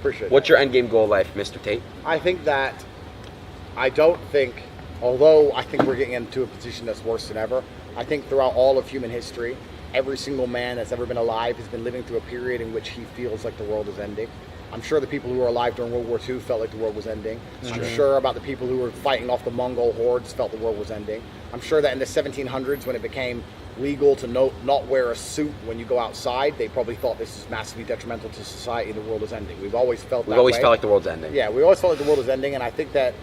appreciate What's that. your end game goal in life, Mr. Tate? I think that, although I think we're getting into a position that's worse than ever, I think throughout all of human history, every single man that's ever been alive has been living through a period in which he feels like the world is ending. I'm sure the people who were alive during World War II felt like the world was ending. I'm sure about the people who were fighting off the Mongol hordes felt the world was ending. I'm sure that in the 1700s, when it became legal to not wear a suit when you go outside, they probably thought this is massively detrimental to society and the world is ending. We've always felt that way. We've always felt like the world's ending. Yeah, we always felt like the world is ending, and I think that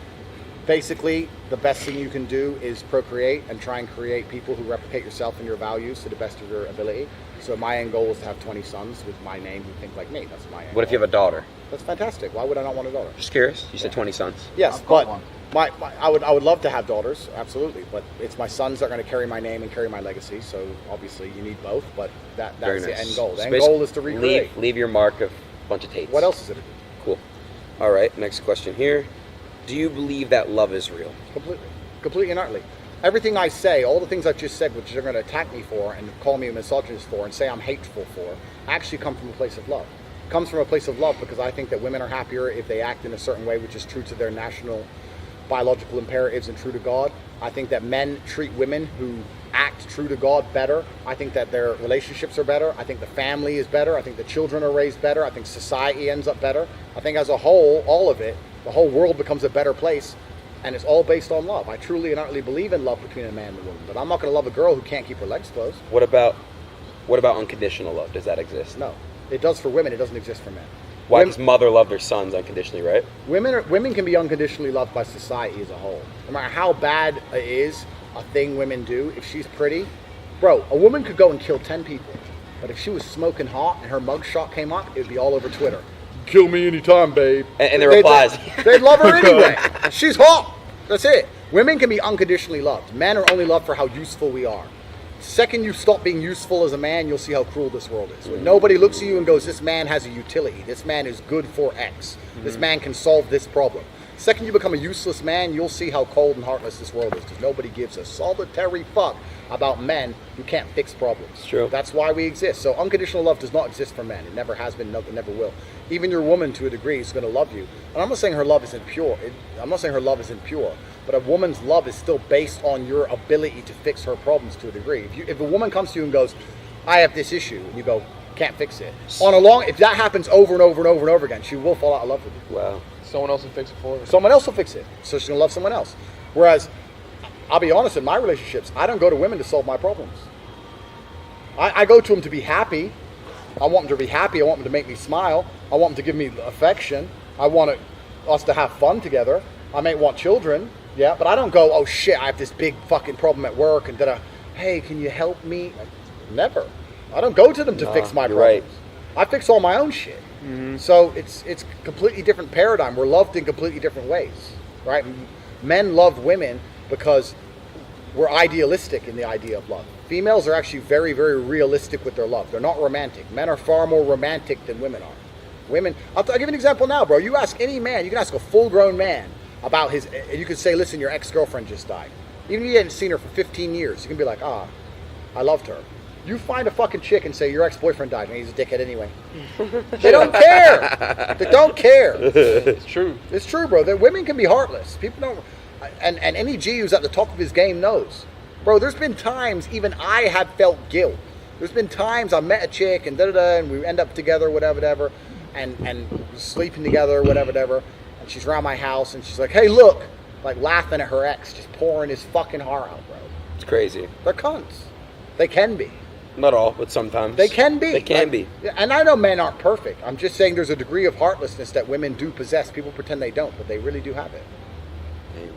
basically the best thing you can do is procreate and try and create people who replicate yourself and your values to the best of your ability. So my end goal is to have 20 sons with my name who think like me. That's my end What if you have a daughter? That's fantastic. Why would I not want a daughter? Just curious. You said 20 sons. Yes, but I would love to have daughters, absolutely. But it's my sons that are going to carry my name and carry my legacy. So obviously you need both. But that's Very the nice. end goal. The So end goal is to recreate. Leave your mark of a bunch of Tates. What else is it? Cool. All right. Next question here. Do you believe that love is real? Completely and utterly. Everything I say, all the things I've just said, which they're going to attack me for and call me a misogynist for and say I'm hateful for, actually come from a place of love. It comes from a place of love because I think that women are happier if they act in a certain way which is true to their national biological imperatives and true to God. I think that men treat women who act true to God better. I think that their relationships are better. I think the family is better. I think the children are raised better. I think society ends up better. I think as a whole, all of it, the whole world becomes a better place. And it's all based on love. I truly and utterly believe in love between a man and a woman. But I'm not going to love a girl who can't keep her legs closed. What about unconditional love? Does that exist? No. It does for women. It doesn't exist for men. Why does mother love their sons unconditionally, right? Women can be unconditionally loved by society as a whole. No matter how bad it is, a thing women do, if she's pretty, bro, a woman could go and kill 10 people. But if she was smoking hot and her mugshot came up, it would be all over Twitter. Kill me anytime, babe. And the replies. They'd love her anyway. She's hot. That's it. Women can be unconditionally loved. Men are only loved for how useful we are. Second you stop being useful as a man, you'll see how cruel this world is. When nobody looks at you and goes, this man has a utility. This man is good for X. This man can solve this problem. Second you become a useless man, you'll see how cold and heartless this world is because nobody gives a solitary fuck about men who can't fix problems. It's true. That's why we exist. So unconditional love does not exist for men. It never has been, never will. Even your woman, to a degree, is going to love you. And I'm not saying her love isn't pure. But a woman's love is still based on your ability to fix her problems to a degree. If a woman comes to you and goes, I have this issue, and you go, can't fix it. If that happens over and over and over and over again, she will fall out of love with you. Wow. Someone else will fix it for her. Someone else will fix it. So she's going to love someone else. Whereas, I'll be honest, in my relationships, I don't go to women to solve my problems. I go to them to be happy. I want them to be happy. I want them to make me smile. I want them to give me affection. I want us to have fun together. I may want children, yeah, but I don't go, oh shit, I have this big fucking problem at work, and hey, can you help me? Never. I don't go to them to fix my problems. Right. I fix all my own shit. Mm-hmm. So it's a completely different paradigm. We're loved in completely different ways, right? Men love women because we're idealistic in the idea of love. Females are actually very, very realistic with their love. They're not romantic. Men are far more romantic than women are. Women, I'll give you an example now, bro. You ask any man, you can ask a full-grown man about you could say, listen, your ex-girlfriend just died. Even if you hadn't seen her for 15 years, you can be like, I loved her. You find a fucking chick and say, your ex-boyfriend died, and he's a dickhead anyway. They don't care. They don't care. It's true. It's true, bro. Women can be heartless. People don't, and any G who's at the top of his game knows. Bro, there's been times even I have felt guilt. There's been times I met a chick and and we end up together, whatever, and sleeping together, whatever, and she's around my house and she's like, hey, look, like laughing at her ex, just pouring his fucking heart out, bro. It's crazy. They're cunts. They can be. Not all, but sometimes. They can be. They can be. And I know men aren't perfect. I'm just saying there's a degree of heartlessness that women do possess. People pretend they don't, but they really do have it. Damn.